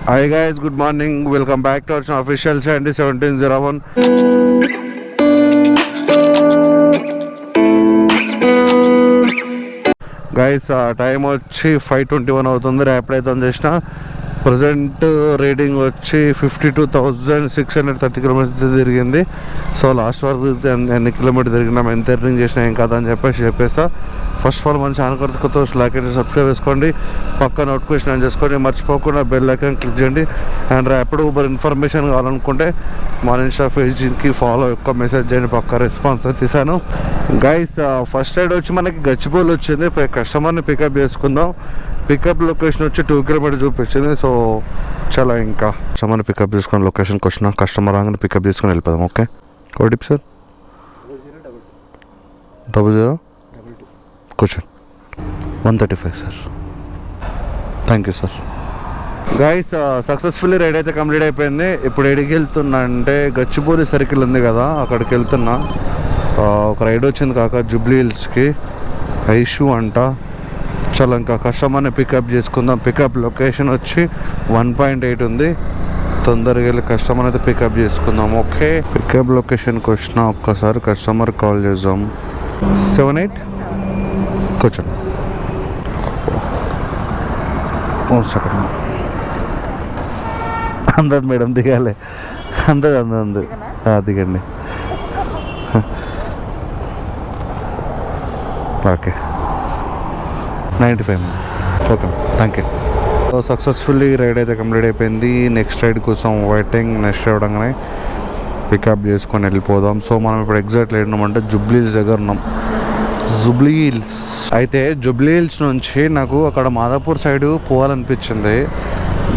Hi guys, good morning. Welcome back to our channel, official Sandy 1701. Guys, time వచ్చి 5:21 అవుతుంది. Rapid అయితే చేసిన present rating వచ్చి 52,630 kilometres తిరిగింది. సో లాస్ట్ వరకు ఎన్ని కిలోమీటర్ తిరిగినాం, ఎంత ఎర్నింగ్ చేసినా ఏం కాదా అని చెప్పేసా. ఫస్ట్ ఆఫ్ ఆల్ మన ఛానల్ కొత్త లైక్ అండ్ సబ్స్క్రైబ్ చేసుకోండి, పక్క నోటిఫికేషన్ ఆన్ చేసుకోండి, మర్చిపోకుండా బెల్ ఐకాన్ క్లిక్ చేయండి. అండ్ ర్యాపిడ్ ఊబర్ ఇన్ఫర్మేషన్ కావాలనుకుంటే మన ఇన్స్టా పేజ్కి ఫాలో ఎక్కువ మెసేజ్ చేయండి, పక్క రెస్పాన్స్ అయితే ఇస్తాను. గైస్, ఫస్ట్ రైడ్ వచ్చి మనకి గచ్చిబౌలి వచ్చింది. కస్టమర్ని పికప్ చేసుకుందాం. పికప్ లొకేషన్ వచ్చి 2 కిలోమీటర్ చూపించింది. సో చాలా ఇంకా కస్టమర్ని పికప్ చేసుకుని లొకేషన్కి వచ్చిన కస్టమర్ రాగానే పికప్ చేసుకుని వెళ్ళిపోదాం. ఓకే, ఓటీపీ సార్ 00 కూర్చోండి 135 sir. Thank you sir. Guys, successfully ride అయితే కంప్లీట్ అయిపోయింది. ఇప్పుడు ఎడికి వెళ్తున్నా అంటే గచ్చిబౌలి సర్కిల్ ఉంది కదా, అక్కడికి వెళ్తున్నా. ఒక రైడ్ వచ్చింది కాక జూబ్లీ హిల్స్కి, ఐషు అంట. చాలా ఇంకా కస్టమర్ని పికప్ చేసుకుందాం. పికప్ లొకేషన్ వచ్చి 1.8 ఉంది. తొందరగా వెళ్ళి కస్టమర్ అయితే పికప్ చేసుకుందాం. ఓకే, పికప్ లొకేషన్కి వచ్చిన ఒక్కసారి కస్టమర్ కాల్ చేద్దాం. 78 కూర్చోండి. సెకండ్ అందదు మేడం, దిగాలి. అందదు దిగండి. Okay 95. Okay, thank you. So successfully ride అయితే కంప్లీట్ అయిపోయింది. నెక్స్ట్ రైడ్ కోసం వెయిటింగ్. నెక్స్ట్ రైడ్ అవగానే పికప్ చేసుకొని వెళ్ళిపోదాం. సో మనం ఇప్పుడు ఎగ్జాక్ట్లీ ఏంటంటే జూబ్లీ హిల్స్ దగ్గర ఉన్నాం. జూబ్లీ హిల్స్ అయితే జూబ్లీ హిల్స్ నుంచి నాకు అక్కడ మాదాపూర్ సైడ్ పోవాలనిపించింది.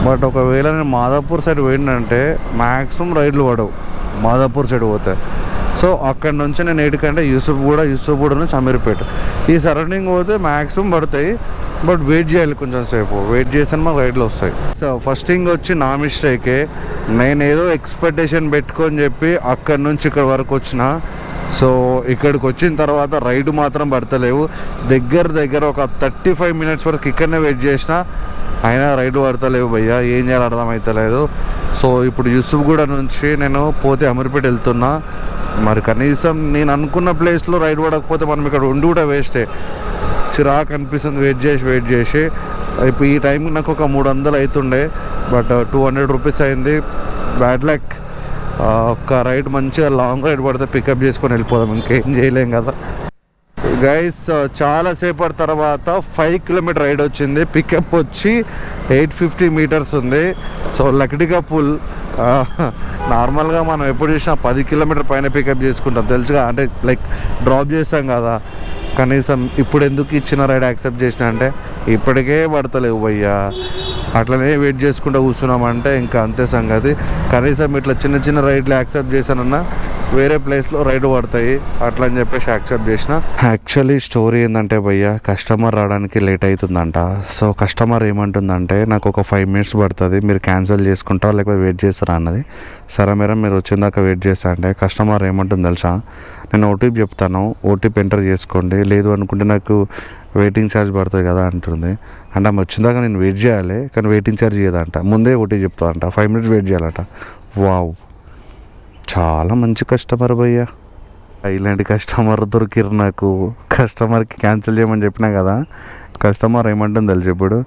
బట్ ఒకవేళ నేను మాదాపూర్ సైడ్ పోయిందంటే మ్యాక్సిమం రైడ్లు పడవు మాదాపూర్ సైడ్ పోతే. సో అక్కడ నుంచి నేను ఏడికంటే యూసుఫ్గూడ నుంచి అమీర్పేట ఈ సరౌండింగ్ పోతే మ్యాక్సిమం పడతాయి. బట్ వెయిట్ చేయాలి, కొంచెం సేపు వెయిట్ చేస్తే మాకు రైడ్లు వస్తాయి. సో ఫస్ట్ థింగ్ వచ్చి నా మిస్టేకే, నేను ఏదో ఎక్స్పెక్టేషన్ పెట్టుకొని చెప్పి అక్కడి నుంచి ఇక్కడ వరకు వచ్చిన. సో ఇక్కడికి వచ్చిన తర్వాత రైడ్ మాత్రం పడతలేవు. దగ్గర ఒక 35 మినిట్స్ వరకు ఇక్కడనే వెయిట్ చేసిన, అయినా రైడ్ పడతలేవు భయ్యా. ఏం చేయాలో అర్థమవుతలేదు. సో ఇప్పుడు యూసుఫ్గూడ నుంచి నేను పోతే అమీర్పేట వెళ్తున్నా. మరి కనీసం నేను అనుకున్న ప్లేస్లో రైడ్ పడకపోతే మనం ఇక్కడ ఉండి కూడా వేస్టే. చిరాకు అనిపిస్తుంది వెయిట్ చేసి. ఇప్పుడు ఈ టైంకి నాకు ఒక 300 అవుతుండే, బట్ 200 రూపీస్ అయింది. Bad luck. ఒక రైడ్ మంచిగా లాంగ్ రైడ్ పడితే పికప్ చేసుకొని వెళ్ళిపోదాం, ఇంకేం చేయలేం కదా. గైస్, చాలాసేపటి తర్వాత 5 కిలోమీటర్ రైడ్ వచ్చింది. పికప్ వచ్చి 850 మీటర్స్ ఉంది. సో లక్డీగా ఫుల్. నార్మల్గా మనం ఎప్పుడు చూసినా 10 కిలోమీటర్ పైన పికప్ చేసుకుంటాం తెలుసుగా, అంటే లైక్ డ్రాప్ చేస్తాం కదా. కనీసం ఇప్పుడు ఎందుకు ఇచ్చిన రైడ్ యాక్సెప్ట్ చేసిన అంటే ఇప్పటికే పడతలేవు భయ్యా. అట్లనే వెయిట్ చేసుకుంటూ కూర్చున్నామంటే ఇంకా అంతే సంగతి. కనీసం ఇట్లా చిన్న రైడ్లు యాక్సెప్ట్ చేశానన్నా వేరే ప్లేస్లో రైడ్ పడతాయి, అట్లా అని చెప్పేసి యాక్సెప్ట్ చేసిన. యాక్చువల్లీ స్టోరీ ఏంటంటే భయ్యా, కస్టమర్ రావడానికి లేట్ అవుతుందంట. సో కస్టమర్ ఏమంటుందంటే నాకు ఒక 5 మినిట్స్ పడుతుంది, మీరు క్యాన్సిల్ చేసుకుంటారా లేకపోతే వెయిట్ చేస్తారా అన్నది. సరే మేడం, మీరు వచ్చిందాక వెయిట్ చేస్తా అంటే కస్టమర్ ఏమంటుంది తెలుసా, నేను ఓటీపీ చెప్తాను, ఓటీపీ ఎంటర్ చేసుకోండి, లేదు అనుకుంటే నాకు వెయిటింగ్ ఛార్జ్ పడుతుంది కదా అంటుంది. అంటే ఆమె వచ్చిందాక నేను వెయిట్ చేయాలి, కానీ వెయిటింగ్ ఛార్జ్ చేయదంట, ముందే ఓటీపీ చెప్తాదంట, 5 మినిట్స్ వెయిట్ చేయాలంట. వావ్, చాలా మంచి కస్టమర్ భయ్యా. ఇలాంటి కస్టమర్ దొరికిరు నాకు. కస్టమర్కి క్యాన్సిల్ చేయమని చెప్పినా కదా, కస్టమర్ ఏమంటుంది తెలిసి ఇప్పుడు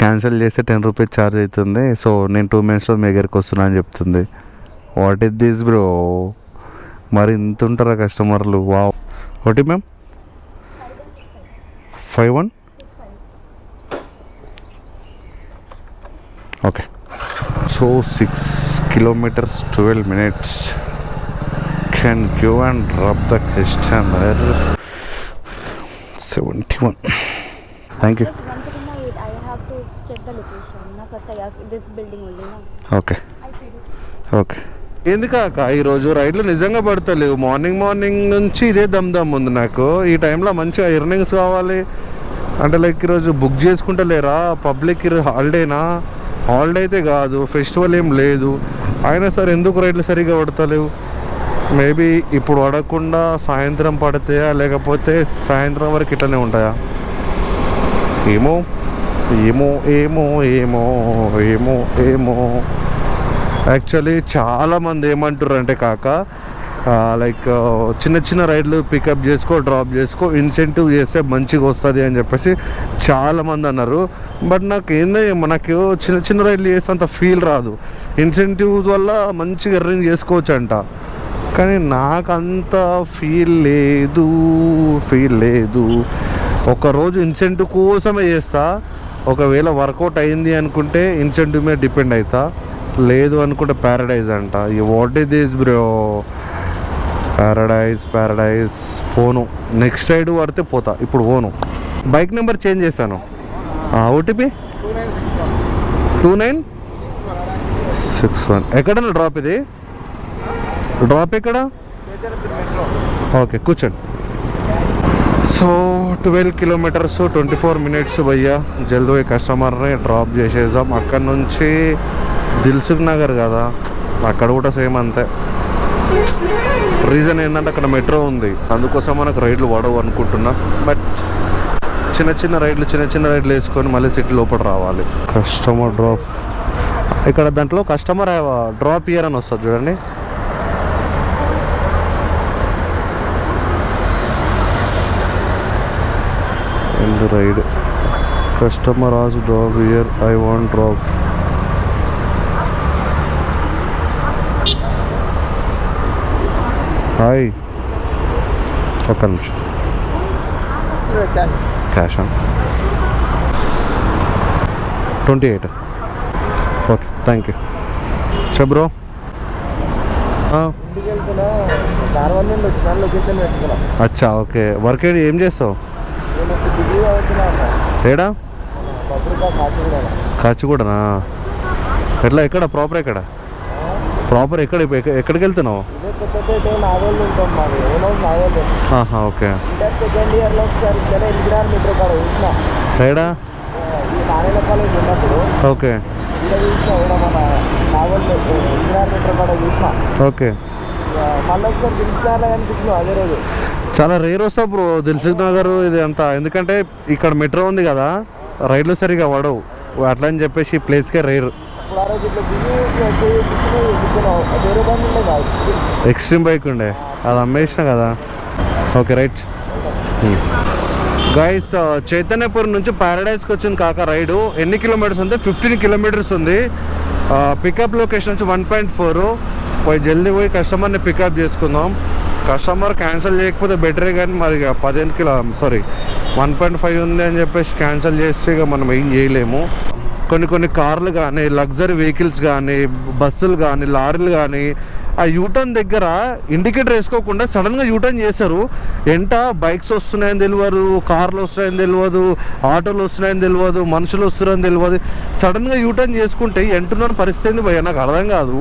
క్యాన్సిల్ చేస్తే 10 రూపీస్ ఛార్జ్ అవుతుంది. సో నేను 2 మినిట్స్లో మీ దగ్గరికి వస్తున్నా అని చెప్తుంది. వాట్ ఇస్ దిస్ బ్రో, మరి ఇంత ఉంటారా కస్టమర్లు. Wow. OT ma'am 51. Okay, so 6 kilometers 12 minutes. Can go and drop the customer. 71. Thank you. I have to check the location. This building only. Okay. Okay. ఎందుకాక ఈరోజు రైడ్లు నిజంగా పడతలేవు. మార్నింగ్ నుంచి ఇదే దమ్ ఉంది నాకు. ఈ టైంలో మంచిగా ఎర్నింగ్స్ కావాలి అంటే లైక్ ఈరోజు బుక్ చేసుకుంటలేరా, పబ్లిక్ హాలిడేనా? హాలిడే అయితే కాదు, ఫెస్టివల్ ఏం లేదు, అయినా సరే ఎందుకు రైడ్లు సరిగ్గా పడతలేవు. మేబీ ఇప్పుడు పడకుండా సాయంత్రం పడతాయా లేకపోతే సాయంత్రం వరకు ఇట్లనే ఉంటాయా ఏమో. ఏమో ఏమో ఏమో ఏమో ఏమో యాక్చువల్లీ చాలామంది ఏమంటారు అంటే కాక లైక్ చిన్న చిన్న రైడ్లు పికప్ చేసుకో డ్రాప్ చేసుకో ఇన్సెంటివ్ చేస్తే మంచిగా వస్తుంది అని చెప్పేసి చాలామంది అన్నారు. బట్ నాకు నాకు చిన్న చిన్న రైడ్లు చేస్తే అంత ఫీల్ రాదు. ఇన్సెంటివ్ వల్ల మంచిగా ఎర్నింగ్ చేసుకోవచ్చు అంట, కానీ నాకు అంత ఫీల్ లేదు. ఒకరోజు ఇన్సెంటివ్ కోసమే చేస్తా. ఒకవేళ వర్కౌట్ అయింది అనుకుంటే ఇన్సెంటివ్ మీద డిపెండ్ అవుతా, లేదు అనుకుంటే ప్యారడైజ్ అంట. ఈ what is this bro? Paradise phone. Next ride పడితే పోతా, ఇప్పుడు ఫోను. బైక్ నెంబర్ చేంజ్ చేశాను. ఓటీపీ 2961. ఎక్కడన్నా డ్రాప్ ఇది? డ్రాప్ ఎక్కడ? ఓకే కూర్చోండి. సో 12 కిలోమీటర్స్ 24 మినిట్స్ భయ్యా. జల్దీ కస్టమర్ని డ్రాప్ చేసేసాం. అక్కడ నుంచి దిల్సుఖ్ నగర్ కదా, అక్కడ కూడా సేమ్ అంతే. రీజన్ ఏంటంటే అక్కడ మెట్రో ఉంది, అందుకోసం మనకు రైడ్లు పడవు అనుకుంటున్నా. బట్ చిన్న చిన్న రైడ్లు వేసుకొని మళ్ళీ సిటీ లోపల రావాలి. కస్టమర్ డ్రాప్ ఇక్కడ దాంట్లో కస్టమర్ డ్రాప్ ఇయర్ అని వస్తుంది చూడండి. ఎందు ride customer as drop here, I want drop. Hi, ఒక్క నిమిషం. Cash 28. Okay thank you. Bro అచ్చా ఓకే. వర్క్ ఏం చేస్తావు? ఏడా? కాచిగూడనా? ఎక్కడ ప్రాపర్ ఎక్కడికి వెళ్తున్నావు? ఓకే. ఏడా? Okay okay. చాలా రేర్ వస్తావు బ్రో దిల్సుఖ్ నగర్ ఇది అంతా, ఎందుకంటే ఇక్కడ మెట్రో ఉంది కదా, రైడ్లు సరిగా పడవు అట్లా అని చెప్పేసి ప్లేస్కే రేరు. ఎక్స్ట్రీమ్ బైక్ ఉండే, అది అమ్మేసిన కదా. Okay right. గైస్ చైతన్యపురం నుంచి ప్యారడైజ్కి వచ్చింది కాక రైడు. ఎన్ని కిలోమీటర్స్ ఉంది? 15 కిలోమీటర్స్ ఉంది. పికప్ లొకేషన్ వచ్చి 1.4. పోయి జల్దీ పోయి కస్టమర్ని పికప్ చేసుకుందాం. కస్టమర్ క్యాన్సిల్ చేయకపోతే బెటరే, కానీ మరి 1.5 ఉంది అని చెప్పేసి క్యాన్సిల్ చేస్తే ఇక మనం ఏం చేయలేము. కొన్ని కార్లు కానీ, లగ్జరీ వెహికల్స్ కానీ, బస్సులు కానీ, లారీలు కానీ ఆ యూటర్న్ దగ్గర ఇండికేటర్ వేసుకోకుండా సడన్గా యూటర్న్ చేస్తారు. బైక్స్ వస్తున్నాయని తెలియదు, కార్లు వస్తున్నాయని తెలియదు, ఆటోలు వస్తున్నాయని తెలియదు, మనుషులు వస్తున్నారని తెలియదు. సడన్గా యూటర్న్ చేసుకుంటే ఎంటున్న పరిస్థితి ఏంది భయ్యా? నాకు అర్థం కాదు.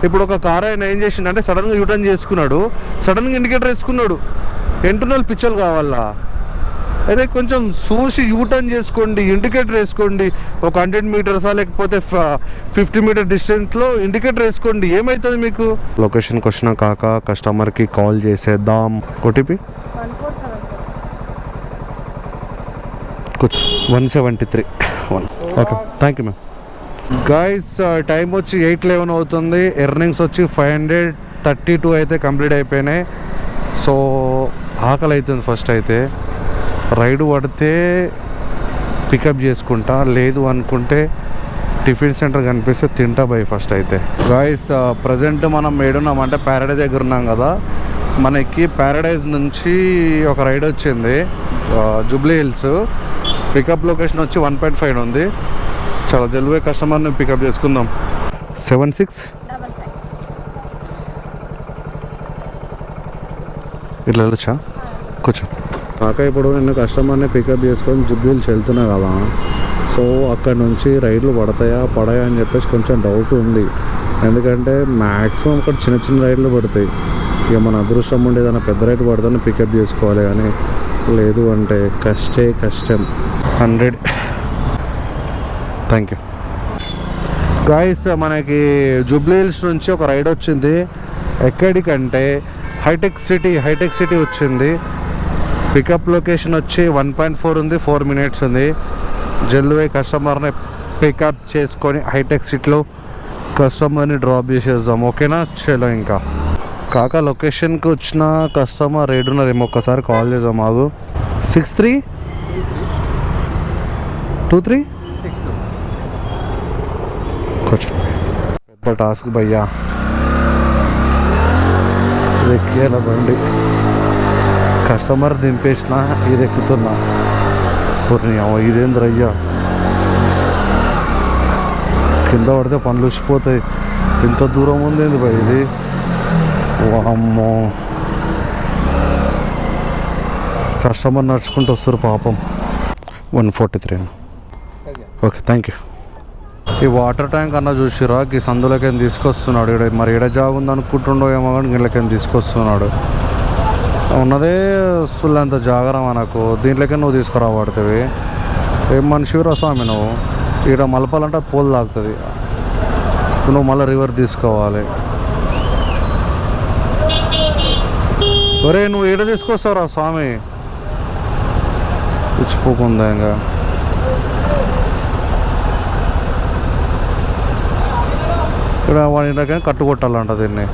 ఇప్పుడు ఒక కార్ ఆయన ఏం చేసిండంటే సడన్గా యూటర్న్ చేసుకున్నాడు, సడన్గా ఇండికేటర్ వేసుకున్నాడు. ఎంటున్న పిచ్చలు కావాలా? అదే కొంచెం చూసి యూటర్న్ చేసుకోండి, ఇండికేటర్ వేసుకోండి. ఒక 100 మీటర్సా లేకపోతే 50 మీటర్ డిస్టెన్స్లో ఇండికేటర్ వేసుకోండి, ఏమవుతుంది మీకు? లొకేషన్కి వచ్చిన కాక కస్టమర్కి కాల్ చేసేద్దాం. OTP 173. Okay thank you ma'am. Guys time వచ్చి 8:11 అవుతుంది. ఎర్నింగ్స్ వచ్చి 532 అయితే కంప్లీట్ అయిపోయినాయి. సో ఆకలి అవుతుంది. ఫస్ట్ అయితే రైడ్ పడితే పికప్ చేసుకుంటా, లేదు అనుకుంటే టిఫిన్ సెంటర్ కనిపిస్తే తింటా బై. ఫస్ట్ అయితే గాయస్ ప్రజెంట్ మనం ఏడున్నామంటే ప్యారడైజ్ దగ్గర ఉన్నాం కదా. మనకి ప్యారడైజ్ నుంచి ఒక రైడ్ వచ్చింది జూబ్లీ హిల్స్. పికప్ లొకేషన్ వచ్చి 1.5 ఉంది. చాలా జల్వే కస్టమర్ని పికప్ చేసుకుందాం. 76 ఇట్లా వెళ్ళొచ్చా? కూర్చో కాక. ఇప్పుడు నేను కస్టమర్ని పికప్ చేసుకొని జూబ్లీ హిల్స్ వెళ్తున్నా కదా. సో అక్కడ నుంచి రైడ్లు పడాయా అని చెప్పేసి కొంచెం డౌట్ ఉంది. ఎందుకంటే మ్యాక్సిమం అక్కడ చిన్న చిన్న రైడ్లు పడతాయి. ఇక మన అదృష్టం ఉండి ఏదైనా పెద్ద రైడ్ పడితేనే పికప్ చేసుకోవాలి, కానీ లేదు అంటే కష్టం. 100. Thank you guys. మనకి జూబ్లీ హిల్స్ నుంచి ఒక రైడ్ వచ్చింది. ఎక్కడికంటే హైటెక్ సిటీ వచ్చింది. పికప్ లొకేషన్ వచ్చి 1.4 ఉంది, 4 మినిట్స్ ఉంది. జల్దీ కస్టమర్ని పికప్ చేసుకొని హైటెక్ సిటీలో కస్టమర్ని డ్రాప్ చేసేద్దాం. ఓకేనా? చలో ఇంకా కాకా లొకేషన్కి వచ్చిన కస్టమర్ ఏడున్నారేమో ఒక్కసారి కాల్ చేద్దాం. మాకు 6323 కొంచెం పెద్ద టాస్క్ భయ్యా. ఇది ఎక్కేయాల బండి, కస్టమర్ దింపేసిన ఇది ఎక్కుతున్నా. ఇదేంద్రయ్యా, కింద పడితే పనులు వచ్చిపోతాయి. ఇంత దూరం ఉంది భయ్ ఇది. వామ్మో, కస్టమర్ నడుచుకుంటూ వస్తారు పాపం. 143. Okay, thank you. ఈ వాటర్ ట్యాంక్ అన్న చూసిరా, ఈ సందులకేం తీసుకొస్తున్నాడు. ఇక్కడ మరి ఈడ జాగు ఉంది అనుకుంటుండో ఏమో, కానీ వీళ్ళకేం తీసుకొస్తున్నాడు. ఉన్నదే సుల్లంత జాగర మనకు, దీంట్లోకే నువ్వు తీసుకురాబడుతుంది. ఏం మనిషిరా స్వామి నువ్వు. ఇక్కడ మలపాలంటే పోల్ తాగుతుంది, నువ్వు మళ్ళీ రివర్ తీసుకోవాలి. ఒరే నువ్వు ఈడ తీసుకొస్తావురా స్వామి, పిచ్చిపోకుందా. ఇంకా ఇక్కడ వాడికైనా కట్టుకొట్టాలంట దీన్ని.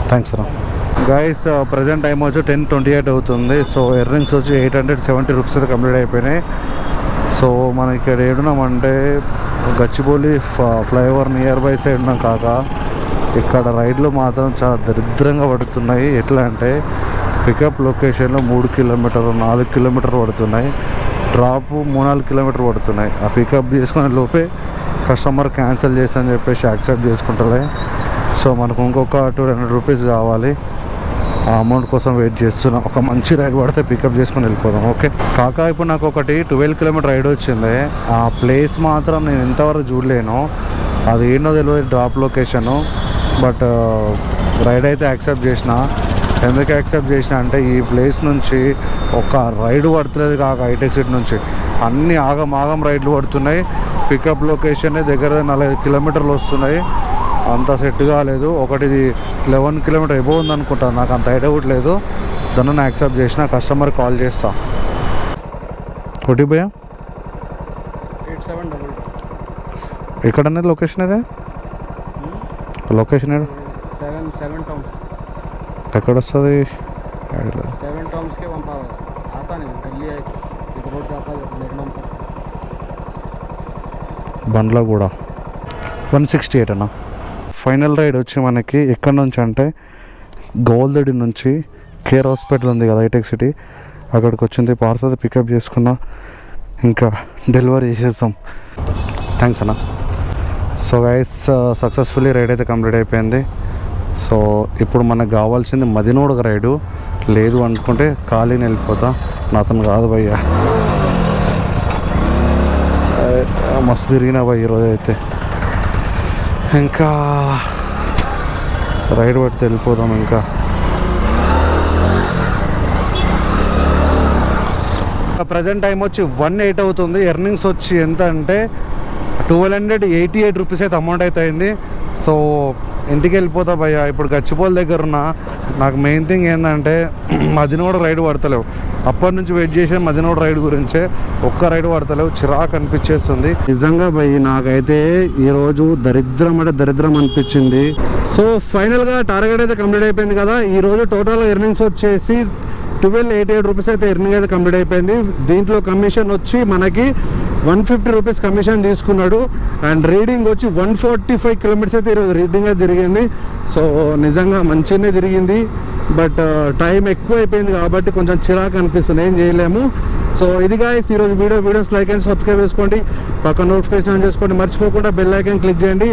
థ్యాంక్స్ రా. గైస్ ప్రజెంట్ టైం వచ్చి 10:28 అవుతుంది. సో ఎర్నింగ్స్ వచ్చి 870 రూపీస్ అయితే కంప్లీట్ అయిపోయినాయి. సో మనం ఇక్కడ ఏడున్నామంటే Gachibowli flyover near by side ఉన్నాం కాక. ఇక్కడ రైడ్లు మాత్రం చాలా దరిద్రంగా పడుతున్నాయి. ఎట్లా అంటే పికప్ లొకేషన్లో 3 కిలోమీటర్లు 4 కిలోమీటర్లు పడుతున్నాయి, డ్రాప్ 3-4 కిలోమీటర్లు పడుతున్నాయి. ఆ పికప్ చేసుకునే లోపే కస్టమర్ క్యాన్సిల్ చేసి అని చెప్పేసి యాక్సెప్ట్ చేసుకుంటుంది. సో మనకు ఇంకొక 200 రూపీస్ కావాలి. ఆ అమౌంట్ కోసం వెయిట్ చేస్తున్నాం. ఒక మంచి రైడ్ పడితే పికప్ చేసుకొని వెళ్ళిపోదాం. ఓకే కాకా, ఇప్పుడు నాకు ఒకటి 12 కిలోమీటర్ రైడ్ వచ్చింది. ఆ ప్లేస్ మాత్రం నేను ఇంతవరకు చూడలేను, అది ఏంటో తెలియదు డ్రాప్ లొకేషను. బట్ రైడ్ అయితే యాక్సెప్ట్ చేసిన. ఎందుకు యాక్సెప్ట్ చేసిన అంటే ఈ ప్లేస్ నుంచి ఒక రైడ్ పడుతుంది కాక, హైటెక్ సిటీ నుంచి అన్నీ ఆగం రైడ్లు పడుతున్నాయి. పికప్ లొకేషన్ దగ్గర 45 కిలోమీటర్లు వస్తున్నాయి. అంత సెట్ కాలేదు. ఒకటిది 11 కిలోమీటర్ ఎబో ఉందనుకుంటాను, నాకు అంత ఐడియా కూడా లేదు. దాన్ని యాక్సెప్ట్ చేసిన. కస్టమర్ కాల్ చేస్తా. ఒకటి భయ్యా 8722 ఎక్కడ అనేది లొకేషన్ అదే? లొకేషన్ 7 टाउन्स ఎక్కడ వస్తుంది? 7 टाउन्स के वहाँ आता नहीं, दिल्ली है एक रोड जाता है मेरे नाम पर. బండ్లో కూడా 168 అన్న. ఫైనల్ రైడ్ వచ్చి మనకి ఎక్కడి నుంచి అంటే గోల్దడి నుంచి కేర్ హాస్పిటల్ ఉంది కదా హైటెక్ సిటీ, అక్కడికి వచ్చింది. పార్సల్ పికప్ చేసుకున్నా, ఇంకా డెలివరీ చేసేస్తాం. థ్యాంక్స్ అన్న. సో గైస్ సక్సెస్ఫుల్లీ రైడ్ అయితే కంప్లీట్ అయిపోయింది. సో ఇప్పుడు మనకు కావాల్సింది మదినోడు రైడు. లేదు అనుకుంటే ఖాళీని వెళ్ళిపోతా. నాతను కాదు భయ్యా, మస్తు తిరిగినా భయ్య ఈరోజు అయితే. ఇంకా రైడ్ పడితే వెళ్ళిపోదాం. ఇంకా ప్రజెంట్ టైం వచ్చి 1:08 అవుతుంది. ఎర్నింగ్స్ వచ్చి ఎంత అంటే 1288 రూపీస్ అయితే అమౌంట్ అయితే అయింది. సో ఇంటికి వెళ్ళిపోతా భయ్య. ఇప్పుడు గచ్చిపోల్ దగ్గర ఉన్న నాకు మెయిన్ థింగ్ ఏంటంటే మదినోడు రైడ్ పడతలేవు. అప్పటి నుంచి వెయిట్ చేసే మదినోడు రైడ్ గురించే, ఒక్క రైడ్ పడతలేవు. చిరాకు అనిపించేస్తుంది నిజంగా భయ్య. నాకైతే ఈరోజు దరిద్రం అంటే దరిద్రం అనిపించింది. సో ఫైనల్గా టార్గెట్ అయితే కంప్లీట్ అయిపోయింది కదా. ఈరోజు టోటల్ ఎర్నింగ్స్ వచ్చేసి 1288 రూపీస్ అయితే ఎర్నింగ్ అయితే కంప్లీట్ అయిపోయింది. దీంట్లో కమిషన్ వచ్చి మనకి 150 రూపీస్ కమిషన్ తీసుకున్నాడు. అండ్ రీడింగ్ వచ్చి 145 కిలోమీటర్స్ అయితే ఈరోజు రీడింగ్ అయితే తిరిగింది. సో నిజంగా మంచిగానే తిరిగింది. బట్ టైం ఎక్కువ అయిపోయింది కాబట్టి కొంచెం చిరాకు అనిపిస్తుంది, ఏం చేయలేము. సో ఇది గాయ్స్ ఈరోజు వీడియోస్ లైక్ అండ్ సబ్స్క్రైబ్ చేసుకోండి, పక్కన నోటిఫికేషన్ ఆన్ చేసుకోండి, మర్చిపోకుండా బెల్ ఐకాన్ క్లిక్ చేయండి.